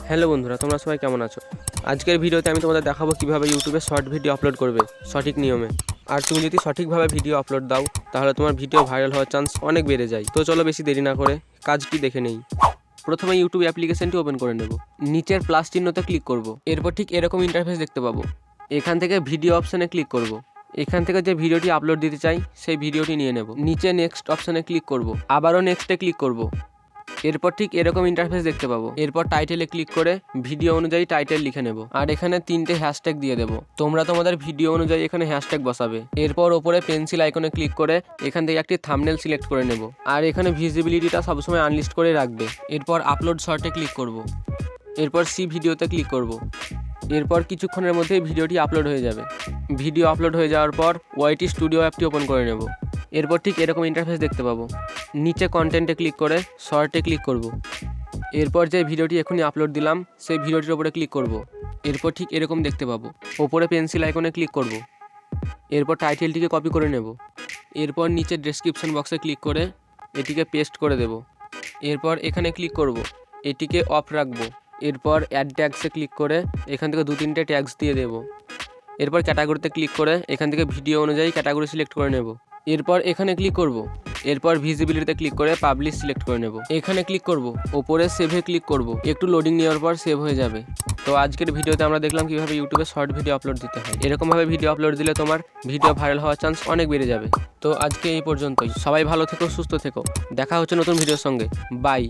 Hello বন্ধুরা, তোমরা সবাই কেমন আছো? আজকের ভিডিওতে আমি তোমাদের দেখাবো কিভাবে ইউটিউবে শর্ট ভিডিও আপলোড করবে সঠিক নিয়মে। আর তুমি যদি সঠিকভাবে ভিডিও আপলোড দাও তাহলে তোমার ভিডিও ভাইরাল হওয়ার চান্স অনেক বেড়ে যায়। তো চলো বেশি দেরি না করে কাজটি দেখে নেই। প্রথমে ইউটিউব অ্যাপ্লিকেশনটি ওপেন করে নেব। নিচের প্লাস চিহ্নতে ক্লিক করব। এরপর ঠিক এরকম ইন্টারফেস দেখতে পাবো। এখান থেকে ভিডিও অপশানে ক্লিক করব। এখান থেকে যে ভিডিওটি আপলোড দিতে চাই সেই ভিডিওটি নিয়ে নেব। নিচে নেক্সট অপশানে ক্লিক করব। আবারও নেক্সটে ক্লিক করব। এরপর ঠিক এরকম ইন্টারফেস দেখতে পাবো। এরপর টাইটেলে ক্লিক করে ভিডিও অনুযায়ী টাইটেল লিখে নেব। আর এখানে 3টে হ্যাশট্যাগ দিয়ে দেবো। তোমরা তোমাদের ভিডিও অনুযায়ী এখানে হ্যাশট্যাগ বসাবে। এরপর ওপরে পেন্সিল আইকনে ক্লিক করে এখান থেকে একটি থাম্বনেল সিলেক্ট করে নেব। আর এখানে ভিজিবিলিটিটা সবসময় আনলিস্ট করে রাখবে। এরপর আপলোড শর্টে ক্লিক করব। এরপর সি ভিডিওতে ক্লিক করব। এরপর কিছুক্ষণের মধ্যেই ভিডিওটি আপলোড হয়ে যাবে। ভিডিও আপলোড হয়ে যাওয়ার পর ওয়াইটি স্টুডিও অ্যাপটি ওপেন করে নেব। এরপর ঠিক এরকম ইন্টারফেস দেখতে পাবো। নিচে কন্টেন্টে ক্লিক করে শর্টে ক্লিক করব। এরপর যে ভিডিওটি এখনই আপলোড দিলাম সেই ভিডিওটির ওপরে ক্লিক করব। এরপর ঠিক এরকম দেখতে পাবো। ওপরে পেন্সিল আইকনে ক্লিক করব। এরপর টাইটেলটিকে কপি করে নেব। এরপর নিচে ডেসক্রিপশন বক্সে ক্লিক করে এটিকে পেস্ট করে দেব। এরপর এখানে ক্লিক করব। এটিকে অফ রাখবো। এরপর অ্যাড ট্যাগসে ক্লিক করে এখান থেকে 2-3টে ট্যাগস দিয়ে দেব। এরপর ক্যাটাগরিতে ক্লিক করে এখান থেকে ভিডিও অনুযায়ী ক্যাটাগরি সিলেক্ট করে নেব। এরপর এখানে ক্লিক করব। এরপর ভিজিবিলিটিতে ক্লিক করে পাবলিশ সিলেক্ট করে নেব। এখানে ক্লিক করব। ওপরে সেভে ক্লিক করব। একটু লোডিং নেওয়ার পর সেভ হয়ে যাবে। তো আজকের ভিডিওতে আমরা দেখলাম কিভাবে ইউটিউবে শর্ট ভিডিও আপলোড দিতে হয়। এরকমভাবে ভিডিও আপলোড দিলে তোমার ভিডিও ভাইরাল হওয়ার চান্স অনেক বেড়ে যাবে। তো আজকে এই পর্যন্তই। সবাই ভালো থেকো, সুস্থ থেকো। দেখা হচ্ছে নতুন ভিডিওর সঙ্গে। বাই।